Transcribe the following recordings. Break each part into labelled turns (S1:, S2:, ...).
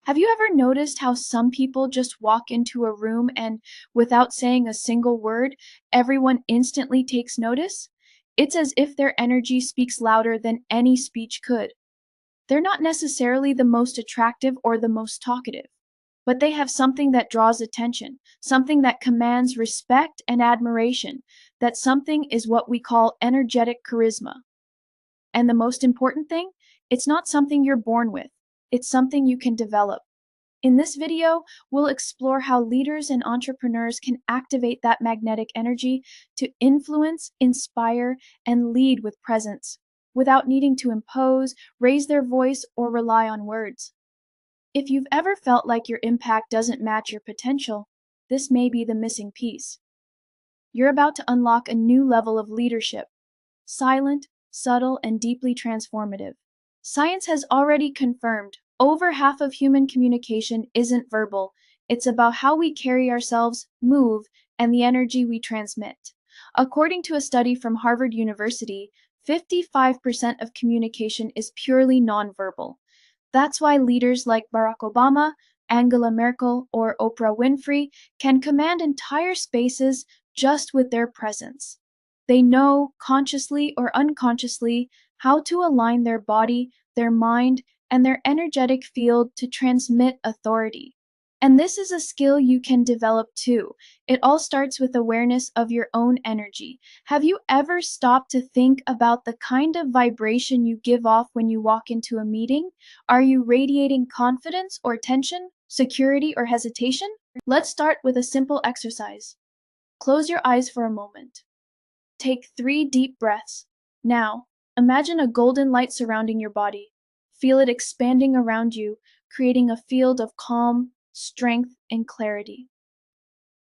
S1: Have you ever noticed how some people just walk into a room and, without saying a single word, everyone instantly takes notice? It's as if their energy speaks louder than any speech could. They're not necessarily the most attractive or the most talkative, but they have something that draws attention, something that commands respect and admiration. That something is what we call energetic charisma. And the most important thing, it's not something you're born with, it's something you can develop. In this video, we'll explore how leaders and entrepreneurs can activate that magnetic energy to influence, inspire, and lead with presence, without needing to impose, raise their voice, or rely on words. If you've ever felt like your impact doesn't match your potential, this may be the missing piece. You're about to unlock a new level of leadership, silent, subtle, and deeply transformative. Science has already confirmed over half of human communication isn't verbal. It's about how we carry ourselves, move, and the energy we transmit. According to a study from Harvard University, 55% of communication is purely nonverbal. That's why leaders like Barack Obama, Angela Merkel, or Oprah Winfrey can command entire spaces just with their presence. They know, consciously or unconsciously, how to align their body, their mind, and their energetic field to transmit authority. And this is a skill you can develop too. It all starts with awareness of your own energy. Have you ever stopped to think about the kind of vibration you give off when you walk into a meeting? Are you radiating confidence or tension, security or hesitation? Let's start with a simple exercise. Close your eyes for a moment. Take 3 deep breaths. Now, imagine a golden light surrounding your body. Feel it expanding around you, creating a field of calm, strength, and clarity.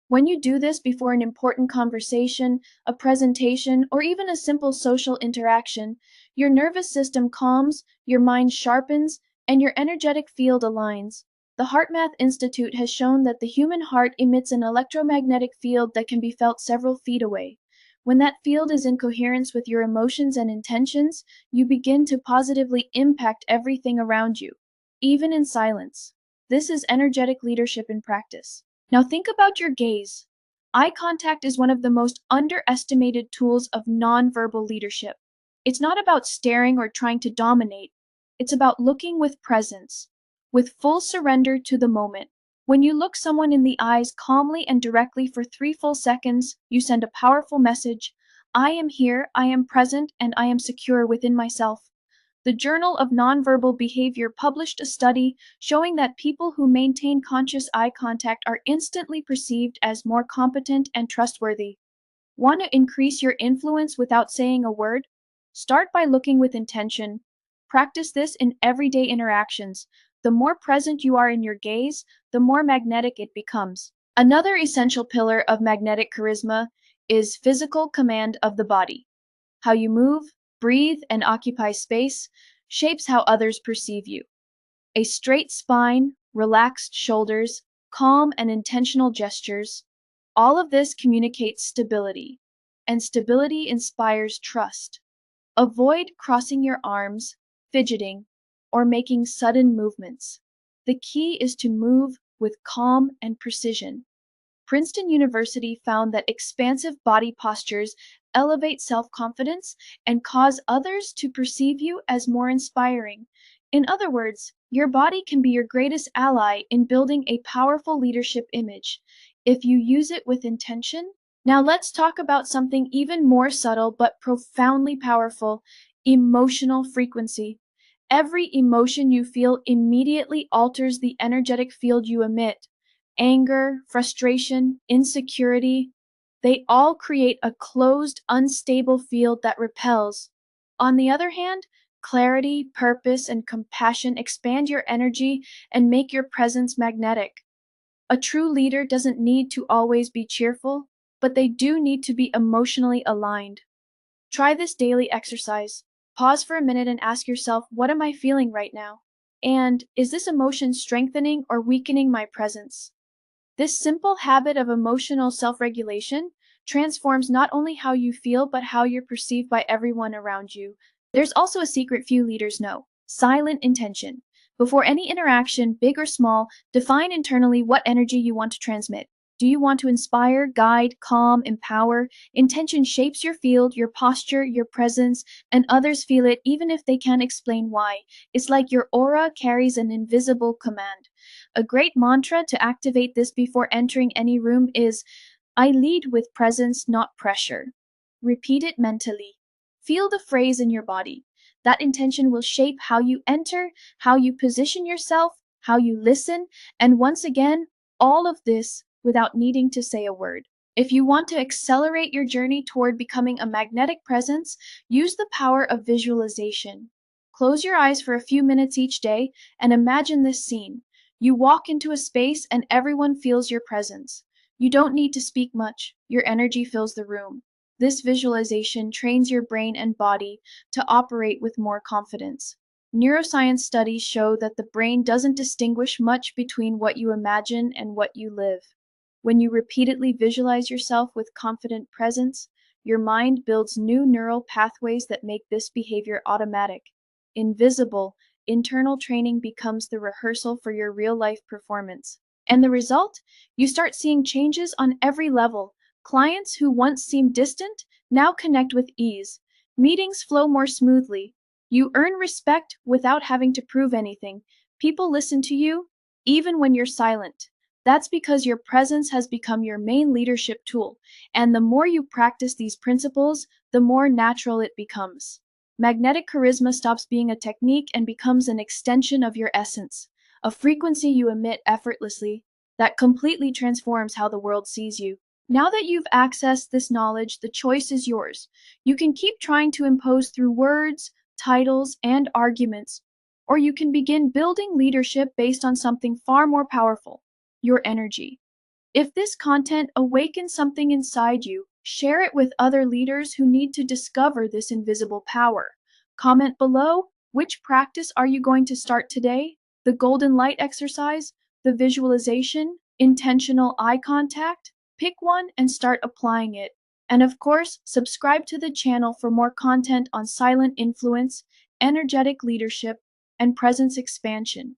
S1: When you do this before an important conversation, a presentation, or even a simple social interaction, your nervous system calms, your mind sharpens, and your energetic field aligns. The HeartMath Institute has shown that the human heart emits an electromagnetic field that can be felt several feet away. When that field is in coherence with your emotions and intentions, you begin to positively impact everything around you, even in silence. This is energetic leadership in practice. Now think about your gaze. Eye contact is one of the most underestimated tools of nonverbal leadership. It's not about staring or trying to dominate. It's about looking with presence, with full surrender to the moment. When you look someone in the eyes calmly and directly for 3 full seconds, you send a powerful message. I am here, I am present, and I am secure within myself. The Journal of Nonverbal Behavior published a study showing that people who maintain conscious eye contact are instantly perceived as more competent and trustworthy. Want to increase your influence without saying a word? Start by looking with intention. Practice this in everyday interactions. The more present you are in your gaze, the more magnetic it becomes. Another essential pillar of magnetic charisma is physical command of the body. How you move, breathe, and occupy space shapes how others perceive you. A straight spine, relaxed shoulders, calm and intentional gestures, all of this communicates stability, and stability inspires trust. Avoid crossing your arms, fidgeting, or making sudden movements. The key is to move with calm and precision. Princeton University found that expansive body postures elevate self-confidence and cause others to perceive you as more inspiring. In other words, your body can be your greatest ally in building a powerful leadership image, if you use it with intention. Now let's talk about something even more subtle but profoundly powerful: emotional frequency. Every emotion you feel immediately alters the energetic field you emit. Anger, frustration, insecurity, they all create a closed, unstable field that repels. On the other hand, clarity, purpose, and compassion expand your energy and make your presence magnetic. A true leader doesn't need to always be cheerful, but they do need to be emotionally aligned. Try this daily exercise. Pause for a minute and ask yourself, what am I feeling right now? And is this emotion strengthening or weakening my presence? This simple habit of emotional self-regulation transforms not only how you feel, but how you're perceived by everyone around you. There's also a secret few leaders know: silent intention. Before any interaction, big or small, define internally what energy you want to transmit. Do you want to inspire, guide, calm, empower? Intention shapes your field, your posture, your presence, and others feel it even if they can't explain why. It's like your aura carries an invisible command. A great mantra to activate this before entering any room is I lead with presence, not pressure. Repeat it mentally. Feel the phrase in your body. That intention will shape how you enter, how you position yourself, how you listen, and once again, all of this without needing to say a word. If you want to accelerate your journey toward becoming a magnetic presence, use the power of visualization. Close your eyes for a few minutes each day and imagine this scene. You walk into a space and everyone feels your presence. You don't need to speak much, your energy fills the room. This visualization trains your brain and body to operate with more confidence. Neuroscience studies show that the brain doesn't distinguish much between what you imagine and what you live. When you repeatedly visualize yourself with confident presence, your mind builds new neural pathways that make this behavior automatic. Invisible, internal training becomes the rehearsal for your real life performance. And the result? You start seeing changes on every level. Clients who once seemed distant now connect with ease. Meetings flow more smoothly. You earn respect without having to prove anything. People listen to you even when you're silent. That's because your presence has become your main leadership tool, and the more you practice these principles, the more natural it becomes. Magnetic charisma stops being a technique and becomes an extension of your essence, a frequency you emit effortlessly that completely transforms how the world sees you. Now that you've accessed this knowledge, the choice is yours. You can keep trying to impose through words, titles, and arguments, or you can begin building leadership based on something far more powerful, your energy. If this content awakens something inside you, share it with other leaders who need to discover this invisible power. Comment below, which practice are you going to start today? The golden light exercise, the visualization, intentional eye contact? Pick one and start applying it. And of course, subscribe to the channel for more content on silent influence, energetic leadership, and presence expansion.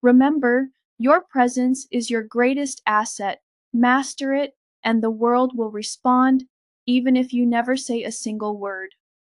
S1: Remember, your presence is your greatest asset. Master it, and the world will respond, even if you never say a single word.